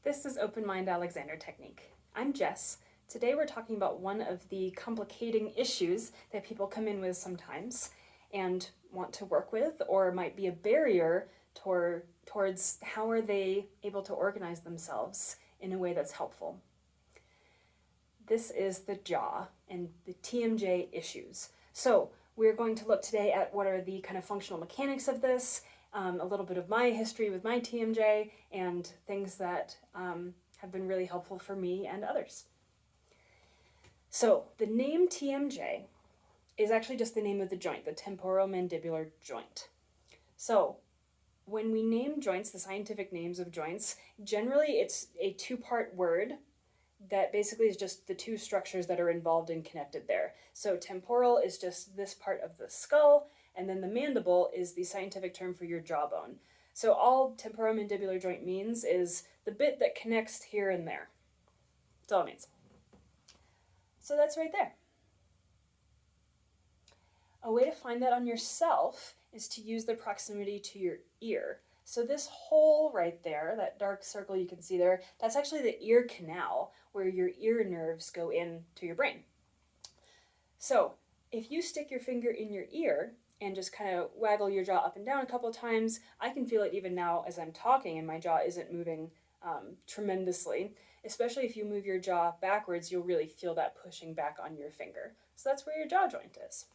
This is Open Mind Alexander Technique. I'm Jess. Today we're talking about one of the complicating issues that people come in with sometimes and want to work with, or might be a barrier towards how are they able to organize themselves in a way that's helpful. This is the jaw and the TMJ issues. So we're going to look today at what are the kind of functional mechanics of this, a little bit of my history with my TMJ, and things that have been really helpful for me and others. So the name TMJ is actually just the name of the joint, the temporomandibular joint. So when we name joints, the scientific names of joints, generally it's a two-part word that basically is just the two structures that are involved and connected there. So temporal is just this part of the skull, and then the mandible is the scientific term for your jawbone. So all temporomandibular joint means is the bit that connects here and there. That's all it means. So that's right there. A way to find that on yourself is to use the proximity to your ear. So this hole right there, that dark circle you can see there, that's actually the ear canal where your ear nerves go in to your brain. So if you stick your finger in your ear and just kind of waggle your jaw up and down a couple of times, I can feel it even now as I'm talking and my jaw isn't moving tremendously. Especially if you move your jaw backwards, you'll really feel that pushing back on your finger. So that's where your jaw joint is.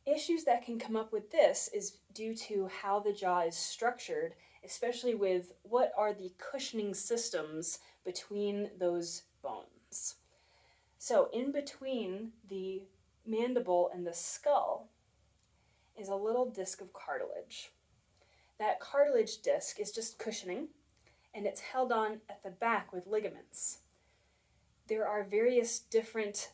Issues that can come up with this is due to how the jaw is structured, especially with what are the cushioning systems between those bones. So in between the mandible and the skull is a little disc of cartilage. That cartilage disc is just cushioning, and it's held on at the back with ligaments. There are various different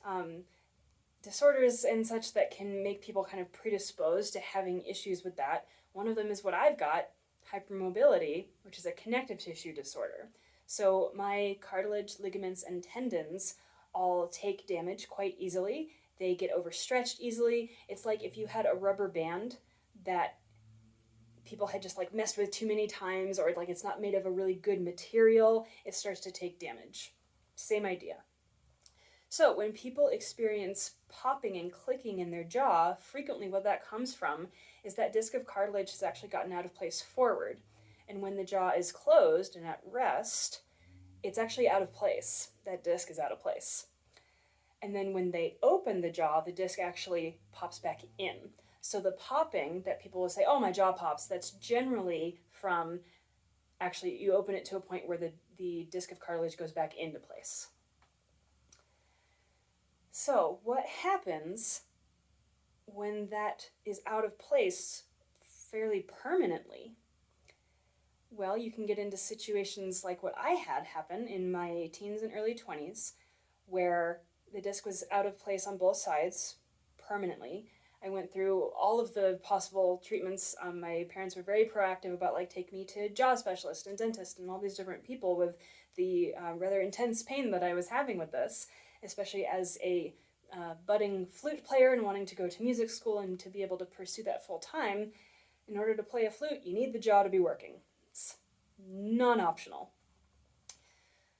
disorders and such that can make people kind of predisposed to having issues with that. One of them is what I've got, hypermobility, which is a connective tissue disorder. So my cartilage, ligaments, and tendons all take damage quite easily. They get overstretched easily. It's like if you had a rubber band that people had just like messed with too many times, or like it's not made of a really good material, it starts to take damage. Same idea. So when people experience popping and clicking in their jaw, frequently what that comes from is that disc of cartilage has actually gotten out of place forward. And when the jaw is closed and at rest, it's actually out of place. That disc is out of place. And then when they open the jaw, the disc actually pops back in. So the popping that people will say, oh, my jaw pops, that's generally from actually you open it to a point where the disc of cartilage goes back into place. So what happens when that is out of place fairly permanently? Well, you can get into situations like what I had happen in my teens and early 20s, where the disc was out of place on both sides permanently. I went through all of the possible treatments. My parents were very proactive about take me to jaw specialist and dentist and all these different people with the rather intense pain that I was having with this, especially as a budding flute player and wanting to go to music school and to be able to pursue that full time. In order to play a flute, you need the jaw to be working. It's non-optional.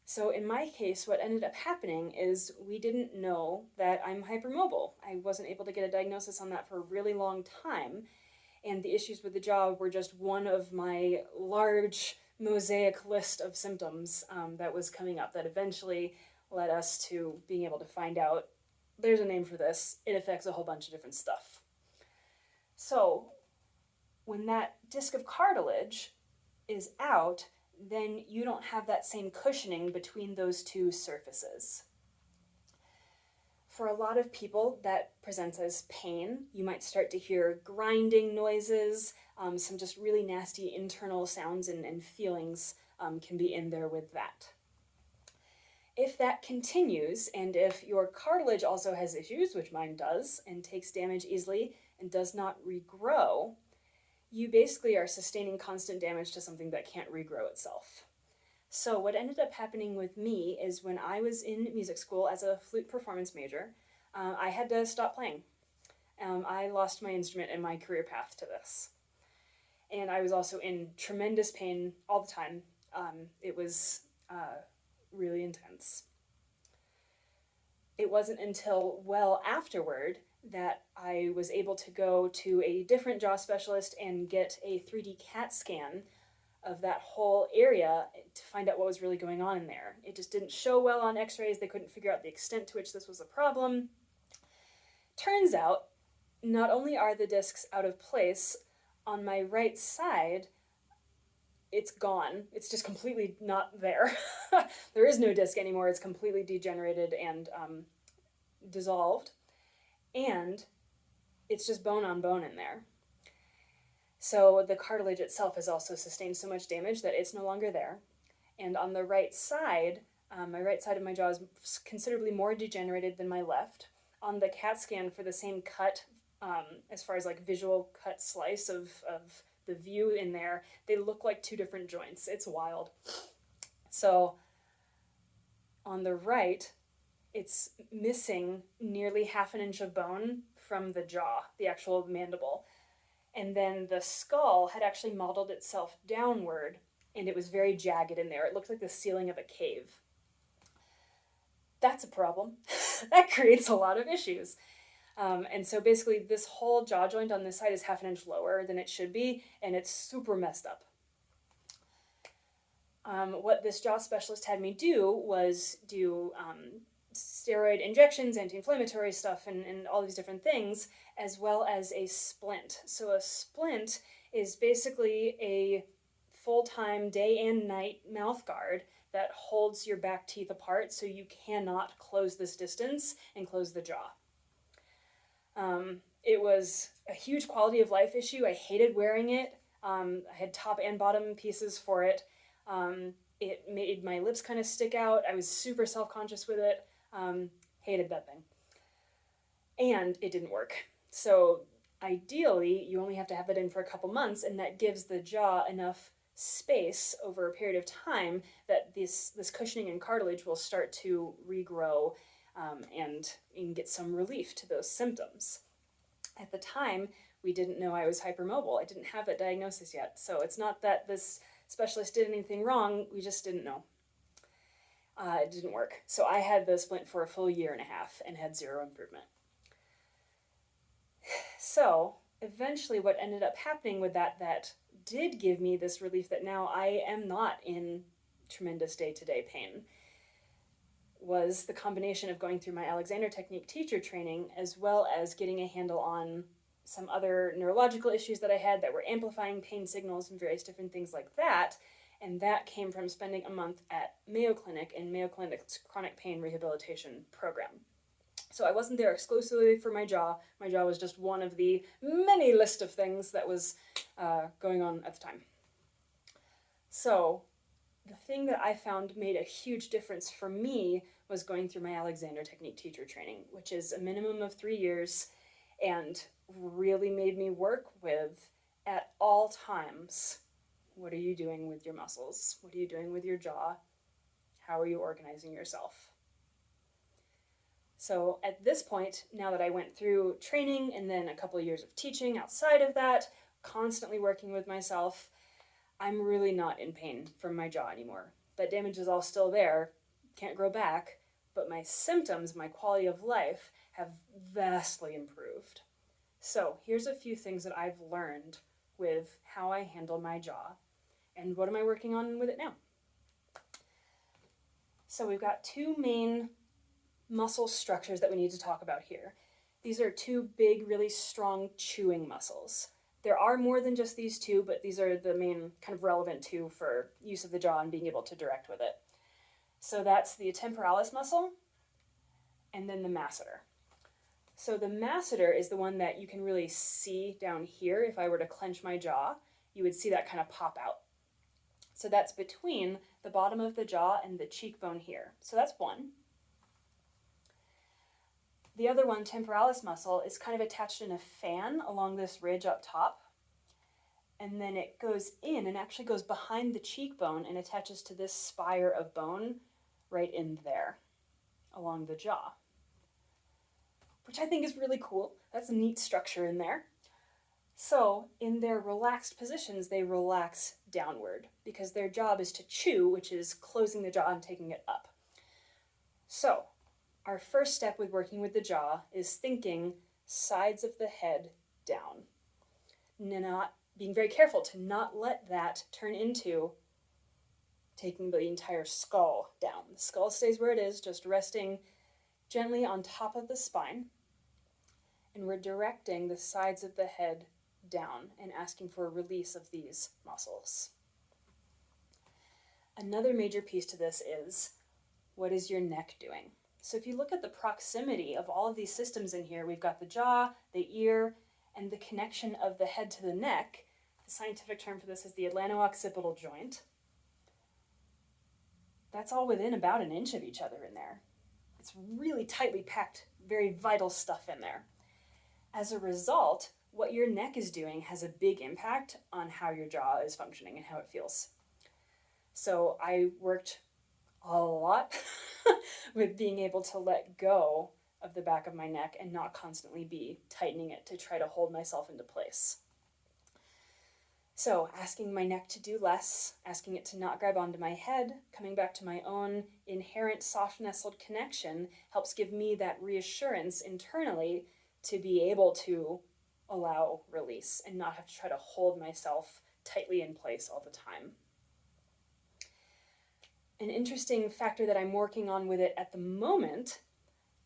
So in my case, what ended up happening is we didn't know that I'm hypermobile. I wasn't able to get a diagnosis on that for a really long time, and the issues with the jaw were just one of my large mosaic list of symptoms that was coming up that eventually led us to being able to find out there's a name for this. It affects a whole bunch of different stuff. So when that disc of cartilage is out, then you don't have that same cushioning between those two surfaces. For a lot of people, that presents as pain. You might start to hear grinding noises, some just really nasty internal sounds and feelings can be in there with that. If that continues, and if your cartilage also has issues, which mine does, and takes damage easily and does not regrow, you basically are sustaining constant damage to something that can't regrow itself. So what ended up happening with me is when I was in music school as a flute performance major, I had to stop playing. I lost my instrument and my career path to this. And I was also in tremendous pain all the time. It was really intense. It wasn't until well afterward that I was able to go to a different jaw specialist and get a 3D CAT scan of that whole area to find out what was really going on in there. It just didn't show well on x-rays. They couldn't figure out the extent to which this was a problem. Turns out, not only are the discs out of place, on my right side, it's gone. It's just completely not there. There is no disc anymore. It's completely degenerated and dissolved. And it's just bone on bone in there. So the cartilage itself has also sustained so much damage that it's no longer there. And on the right side, my right side of my jaw is considerably more degenerated than my left. On the CAT scan for the same cut, as far as like visual cut slice of the view in there, they look like two different joints. It's wild. So on the right, it's missing nearly half an inch of bone from the jaw, the actual mandible. And then the skull had actually modeled itself downward, and it was very jagged in there. It looked like the ceiling of a cave. That's a problem. That creates a lot of issues. And so basically this whole jaw joint on this side is half an inch lower than it should be, and it's super messed up. What this jaw specialist had me do was do steroid injections, anti-inflammatory stuff, and all these different things, as well as a splint. So a splint is basically a full-time day and night mouth guard that holds your back teeth apart so you cannot close this distance and close the jaw. It was a huge quality of life issue. I hated wearing it. I had top and bottom pieces for it. It made my lips kind of stick out. I was super self-conscious with it. Hated that thing. And it didn't work. So ideally, you only have to have that in for a couple months, and that gives the jaw enough space over a period of time that this cushioning and cartilage will start to regrow and get some relief to those symptoms. At the time, we didn't know I was hypermobile. I didn't have that diagnosis yet. So it's not that this specialist did anything wrong, we just didn't know. It didn't work. So I had the splint for a full 1.5 years and had zero improvement. So eventually what ended up happening with that did give me this relief that now I am not in tremendous day-to-day pain, was the combination of going through my Alexander Technique teacher training as well as getting a handle on some other neurological issues that I had that were amplifying pain signals and various different things like that. And that came from spending a month at Mayo Clinic in Mayo Clinic's chronic pain rehabilitation program. So I wasn't there exclusively for my jaw. My jaw was just one of the many list of things that was going on at the time. So the thing that I found made a huge difference for me was going through my Alexander Technique teacher training, which is a minimum of 3 years and really made me work with, at all times, what are you doing with your muscles? What are you doing with your jaw? How are you organizing yourself? So at this point, now that I went through training and then a couple of years of teaching outside of that, constantly working with myself, I'm really not in pain from my jaw anymore. That damage is all still there, can't grow back, but my symptoms, my quality of life have vastly improved. So here's a few things that I've learned with how I handle my jaw and what am I working on with it now. So we've got two main muscle structures that we need to talk about here. These are two big, really strong chewing muscles. There are more than just these two, but these are the main kind of relevant two for use of the jaw and being able to direct with it. So that's the temporalis muscle and then the masseter. So the masseter is the one that you can really see down here. If I were to clench my jaw, you would see that kind of pop out. So that's between the bottom of the jaw and the cheekbone here. So that's one. The other one, temporalis muscle, is kind of attached in a fan along this ridge up top. And then it goes in and actually goes behind the cheekbone and attaches to this spire of bone right in there along the jaw, which I think is really cool. That's a neat structure in there. So in their relaxed positions, they relax downward because their job is to chew, which is closing the jaw and taking it up. So our first step with working with the jaw is thinking sides of the head down. Not being very careful to not let that turn into taking the entire skull down. The skull stays where it is, just resting gently on top of the spine. And we're directing the sides of the head down and asking for a release of these muscles. Another major piece to this is, what is your neck doing? So if you look at the proximity of all of these systems in here, we've got the jaw, the ear, and the connection of the head to the neck. The scientific term for this is the atlanto-occipital joint. That's all within about an inch of each other in there. It's really tightly packed, very vital stuff in there. As a result, what your neck is doing has a big impact on how your jaw is functioning and how it feels. So I worked a lot with being able to let go of the back of my neck and not constantly be tightening it to try to hold myself into place. So asking my neck to do less, asking it to not grab onto my head, coming back to my own inherent soft nestled connection helps give me that reassurance internally to be able to allow release and not have to try to hold myself tightly in place all the time. An interesting factor that I'm working on with it at the moment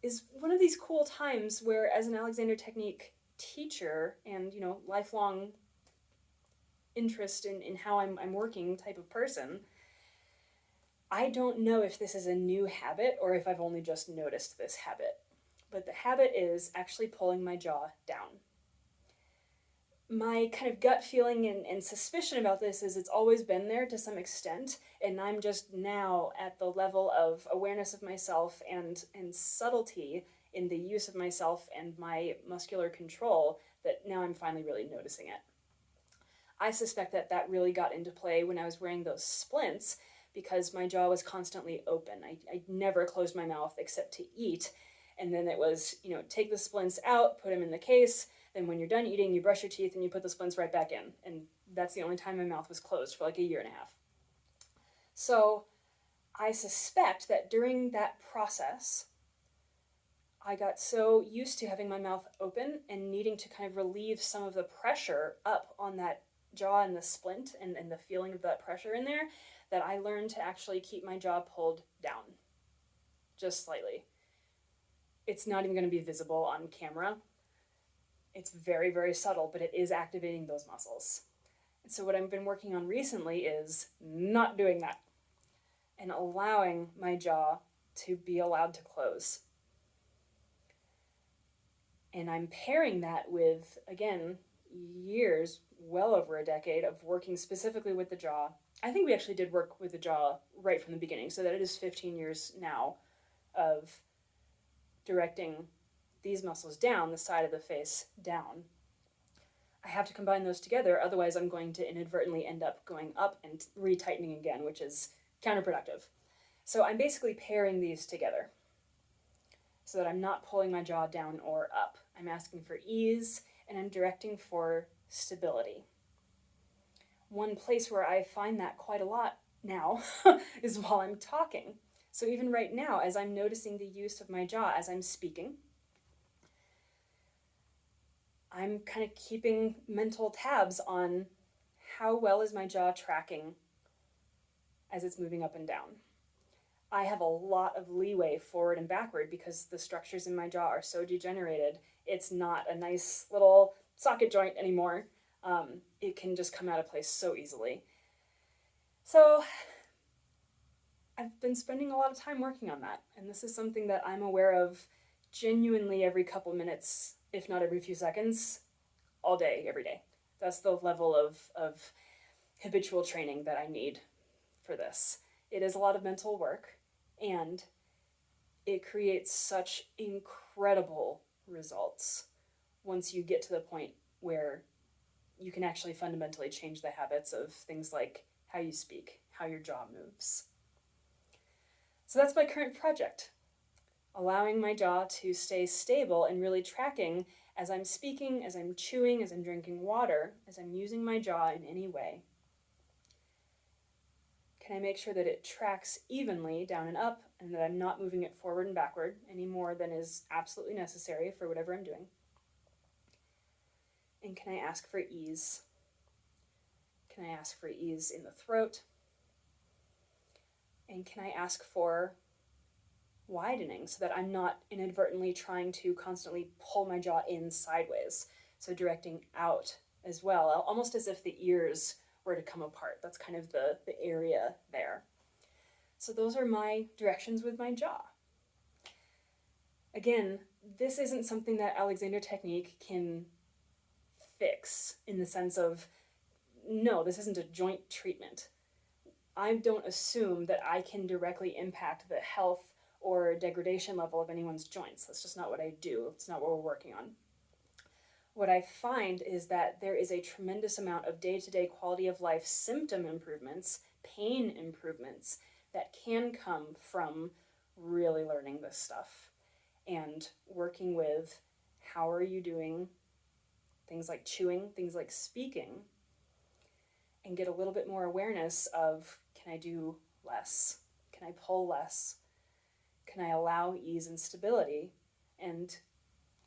is one of these cool times where, as an Alexander Technique teacher and, lifelong interest in how I'm working type of person, I don't know if this is a new habit or if I've only just noticed this habit, but the habit is actually pulling my jaw down. My kind of gut feeling and suspicion about this is it's always been there to some extent, and I'm just now at the level of awareness of myself and subtlety in the use of myself and my muscular control that now I'm finally really noticing it. I suspect that really got into play when I was wearing those splints because my jaw was constantly open. I never closed my mouth except to eat, and then it was, take the splints out, put them in the case. Then when you're done eating, you brush your teeth and you put the splints right back in. And that's the only time my mouth was closed for like a year and a half. So I suspect that during that process, I got so used to having my mouth open and needing to kind of relieve some of the pressure up on that jaw and the splint and the feeling of that pressure in there that I learned to actually keep my jaw pulled down just slightly. It's not even going to be visible on camera. It's very, very subtle, but it is activating those muscles. And so what I've been working on recently is not doing that and allowing my jaw to be allowed to close. And I'm pairing that with, again, years, well over a decade of working specifically with the jaw. I think we actually did work with the jaw right from the beginning, so that it is 15 years now of directing these muscles down, the side of the face down. I have to combine those together, otherwise I'm going to inadvertently end up going up and retightening again, which is counterproductive. So I'm basically pairing these together so that I'm not pulling my jaw down or up. I'm asking for ease and I'm directing for stability. One place where I find that quite a lot now is while I'm talking. So even right now, as I'm noticing the use of my jaw as I'm speaking, I'm kind of keeping mental tabs on how well is my jaw tracking as it's moving up and down. I have a lot of leeway forward and backward because the structures in my jaw are so degenerated. It's not a nice little socket joint anymore. It can just come out of place so easily. So I've been spending a lot of time working on that, and this is something that I'm aware of genuinely every couple minutes, if not every few seconds, all day, every day. That's the level of habitual training that I need for this. It is a lot of mental work, and it creates such incredible results once you get to the point where you can actually fundamentally change the habits of things like how you speak, how your jaw moves. So that's my current project, allowing my jaw to stay stable and really tracking as I'm speaking, as I'm chewing, as I'm drinking water, as I'm using my jaw in any way, can I make sure that it tracks evenly down and up and that I'm not moving it forward and backward any more than is absolutely necessary for whatever I'm doing? And can I ask for ease? Can I ask for ease in the throat? And can I ask for widening so that I'm not inadvertently trying to constantly pull my jaw in sideways? So directing out as well, almost as if the ears were to come apart. That's kind of the area there. So those are my directions with my jaw. Again, this isn't something that Alexander Technique can fix in the sense of, no, this isn't a joint treatment. I don't assume that I can directly impact the health or degradation level of anyone's joints. That's just not what I do. It's not what we're working on. What I find is that there is a tremendous amount of day-to-day quality of life symptom improvements, pain improvements, that can come from really learning this stuff and working with how are you doing things like chewing, things like speaking, and get a little bit more awareness of, can I do less? Can I pull less? Can I allow ease and stability? And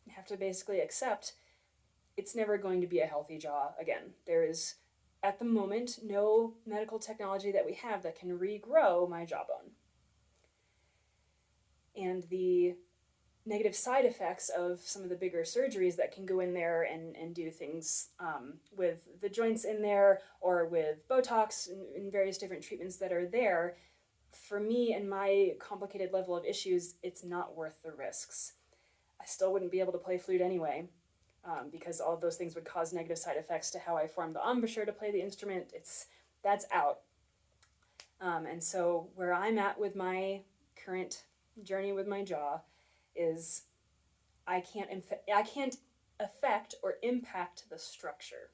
have to basically accept it's never going to be a healthy jaw again. There is, at the moment, no medical technology that we have that can regrow my jawbone. And the negative side effects of some of the bigger surgeries that can go in there and do things with the joints in there, or with Botox and various different treatments that are there, for me and my complicated level of issues, it's not worth the risks. I still wouldn't be able to play flute anyway, because all of those things would cause negative side effects to how I form the embouchure to play the instrument. That's out. And so where I'm at with my current journey with my jaw is I can't affect or impact the structure,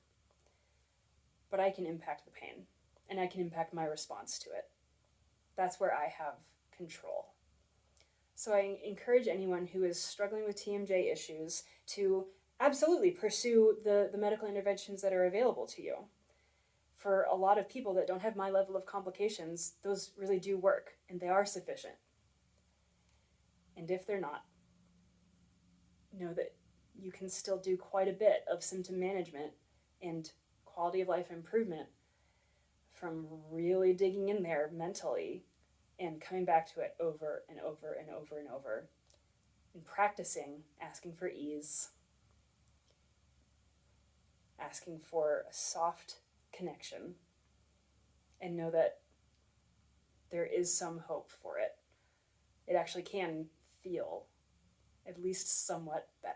but I can impact the pain, and I can impact my response to it. That's where I have control. So I encourage anyone who is struggling with TMJ issues to absolutely pursue the medical interventions that are available to you. For a lot of people that don't have my level of complications, those really do work, and they are sufficient. And if they're not, know that you can still do quite a bit of symptom management and quality of life improvement from really digging in there mentally and coming back to it over and over and over and over, and practicing asking for ease, asking for a soft connection, and know that there is some hope for it. It actually can feel at least somewhat better.